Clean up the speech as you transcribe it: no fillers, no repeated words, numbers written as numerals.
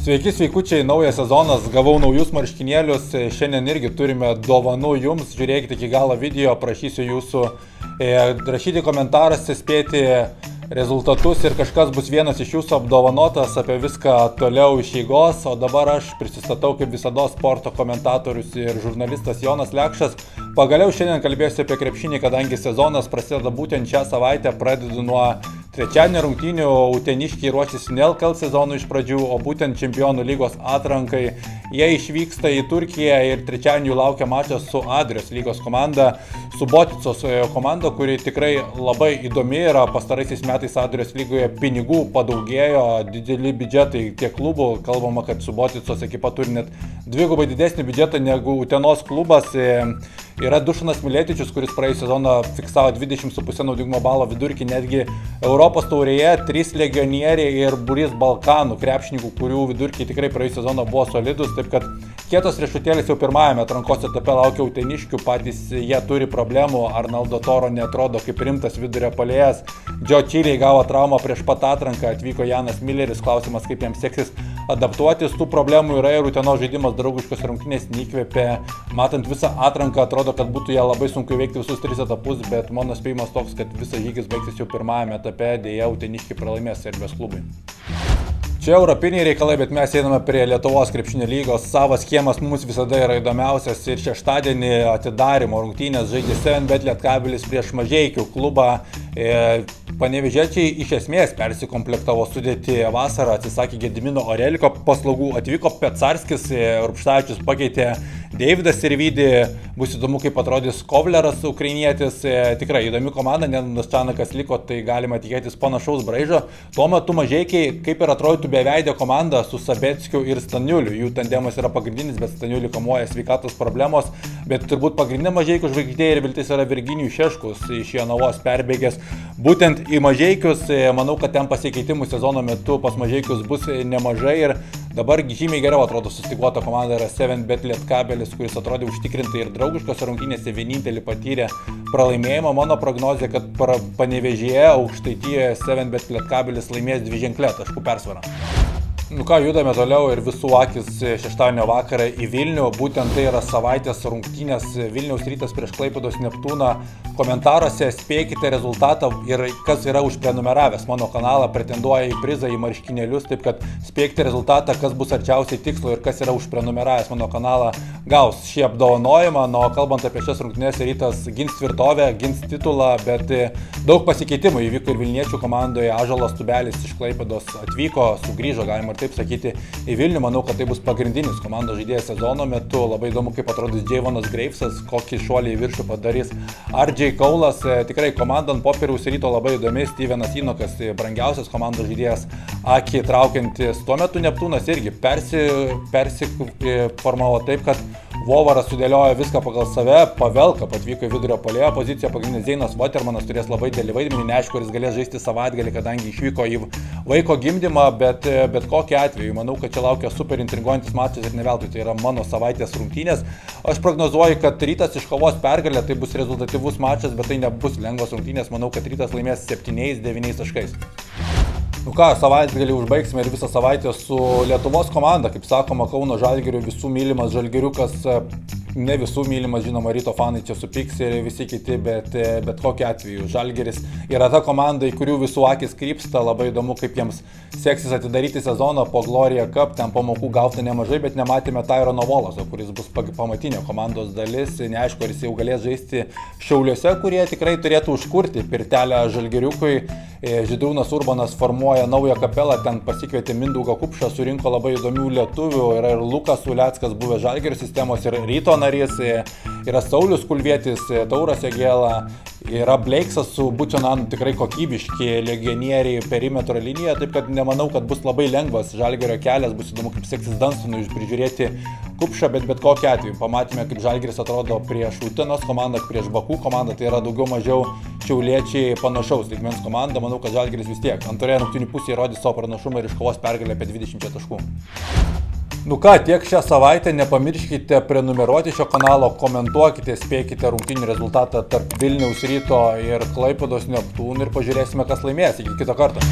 Sveiki, sveikučiai, naujas sezonas, gavau naujus marškinėlius, šiandien irgi turime dovanų jums, žiūrėkite iki galo video, prašysiu jūsų rašyti komentaruose, spėti rezultatus ir kažkas bus vienas iš jūsų apdovanotas, apie viską toliau iš eigos, o dabar aš prisistatau kaip visada sporto komentatorius ir žurnalistas Jonas Lekšas. Pagaliau šiandien kalbėsiu apie krepšinį, kadangi sezonas prasideda būtent šią savaitę, pradedu nuo trečiadienio rungtynių, uteniškiai ruošiasi ne LKL sezonų iš pradžių, o būtent Čempionų lygos atrankai. Jie išvyksta į Turkiją ir trečiadienį jų laukia mačas su Adrijos lygos komanda, Suboticos komanda, kuri tikrai labai įdomi yra. Pastaraisiais metais Adrijos lygoje pinigų padaugėjo, dideli biudžetai tiek klubų, kalbama, kad Suboticos ekipa turi net dvigubai didesnį biudžetą negu Utenos klubas. Yra Dušanas Miletičius, kuris praėjusią sezoną fiksavo 20,5 naudingumo balo vidurkį, netgi Europos taurėje 3 legionieriai ir būrys Balkanų krepšininkų, kurių vidurkiai tikrai praėjusią sezoną buvo solidus, taip kad kietos riešutėlės jau pirmajame atrankos etape laukia uteniškių, patys jie turi problemų, Arnaldo Toro neatrodo kaip rimtas vidurio puolėjas, Džo Čiliai gavo traumą prieš pat atranką, atvyko Janas Milleris, klausimas kaip jiems seksis adaptuotis, tų problemų yra ir Utenos žaidimas draugiškos rungtynės neįkvėpė, matant visą atranką atrodo, kad būtų ją labai sunku įveikti visus 3 etapus, bet mano spėjimas toks, kad visas žygis baigsis jau pirmajame etape, dėja uteniškiai pralaimės Serbijos klubui. Čia europiniai reikalai, bet mes einame prie Lietuvos krepšinio lygos. Savas kiemas mums visada yra įdomiausias ir šeštadienį atidarimo rungtynės žaidė 7bet Lietkabelis prieš Mažeikių klubą. Panevėžiečiai iš esmės persikomplektavo sudėtį vasarą, atsisakė Gedimino Oreliko paslaugų, atvyko Pecarskis, Rupštavičius pakeitė Deividas Sirvydį, bus įdomu, kaip atrodys Kovleras, ukrainietis, tikrai įdomi komanda, nes Čanakas liko, tai galima tikėtis panašaus braižo. Tuo metu Mažeikiai, kaip ir atrodytų beveidė komanda su Sabeckiu ir Staniuliu, jų tandemas yra pagrindinis, bet Staniuliu kamuoja sveikatos problemos, bet turbūt pagrindinė Mažeikių žvaigždė ir viltis yra Virginijus Šeškus iš Jonavos perbėgęs. Būtent į Mažeikius, manau, kad ten pasikeitimų sezono metu pas Mažeikius bus nemažai ir dabar žymiai geriau atrodo sustiguota komanda yra 7bet Lietkabelis, kuris atrodė užtikrintai ir draugiškose rungtynėse vienintelį patyrė pralaimėjimą. Mano prognozė, kad Panevėžyje, Aukštaitijoje 7bet Lietkabelis laimės dviženklę taškų persvarą. Nu ką, judame toliau ir visų akis šeštadienio vakarą į Vilnių. Būtent tai yra savaitės rungtynės Vilniaus Rytas prieš Klaipėdos Neptūną. Komentaruose spėkite rezultatą ir kas yra užprenumeravęs mano kanalą, pretenduoja į prizą, į marškinėlius, taip kad spėkite rezultatą, kas bus arčiausiai tikslo ir kas yra užprenumeravęs mano kanalą, gaus šį apdovanojimą. Nu, kalbant apie šias rungtynės, Rytas gins tvirtovę, gins titulą, bet daug pasikeitimų įvyko ir Vilniečių komandoje. Ąžuolas Tubelis iš Klaipėdos atvyko, sugrįžo, galima ir taip sakyti, į Vilnių. Manau, kad tai bus pagrindinis komandos žaidėjas sezono metu. Labai įdomu, kaip atrodys Džeivonas Greivsas, kokį šuolį į viršų padarys RJ Kaulas. Tikrai komanda ant popieriaus Ryto labai įdomi. Stevenas Inokas, brangiausias komandos žaidėjas, akį traukiantis. Tuo metu Neptūnas irgi persiformavo taip, kad Vovaras sudėliojo viską pagal save, Pavelka atvyko į vidurio puolėjo poziciją, pagrindinis Zeinas Watermanas turės labai didelį vaidmenį, neaišku, ar jis galės žaisti savaitgalį, kadangi išvyko į vaiko gimdymą, bet kokiu atveju, manau, kad čia laukia super intriguojantis mačas ir ne veltui, tai yra mano savaitės rungtynės. Aš prognozuoju, kad Rytas iškovos pergalę, tai bus rezultatyvus mačas, bet tai nebus lengvos rungtynės, manau, kad Rytas laimės 7-9 taškais. Nu ką, savaitgalį užbaigsime ir visą savaitę su Lietuvos komanda, kaip sakoma, Kauno Žalgirių, visų mylimas Žalgiriukas, ne visų mylimas, žinoma, Ryto fanai čia supyks ir visi kiti, bet kokiu atveju. Žalgiris yra ta komanda, į kurių visų akis krypsta, labai įdomu, kaip jiems seksis atidaryti sezoną po Gloria Cup, ten pamokų gauta nemažai, bet nematėme Tyrono Voloso, kuris bus pamatinė komandos dalis, neaišku, ar jis jau galės žaisti Šiauliuose, kurie tikrai turėtų užkurti pirtelę Žalgiriukui. Žydrūnas Urbanas formuoja naują kapelą, ten pasikvietė Mindaugą Kupšą, surinko labai įdomių lietuvių, yra ir Lukas Uleckas, buvęs Žalgirio sistemos ir Ryto narys, yra Saulius Kulvietis, Tauras Jagėla, yra Bleiksas su Bučionanu, tikrai kokybiški legionieriai perimetro linijoje, taip kad nemanau, kad bus labai lengvas Žalgirio kelias, bus įdomu, kaip seksis Dansonui prižiūrėti Kupšą, bet kokiu atveju. Pamatėme, kaip Žalgiris atrodo prieš Utenos komandą, prieš Bakų komandą, tai yra daugiau mažiau šiauliečiai panašaus lygmens komanda. Manau, kad Žalgiris vis tiek antroje rungtynių pusėje įrodys savo pranašumą ir iškovos pergalę apie 20 taškų. Nu ką, tiek šią savaitę, nepamirškite prenumeruoti šio kanalo, komentuokite, spėkite rungtynių rezultatą tarp Vilniaus Ryto ir Klaipėdos Neptūnų ir pažiūrėsime, kas laimės. Iki kito karto.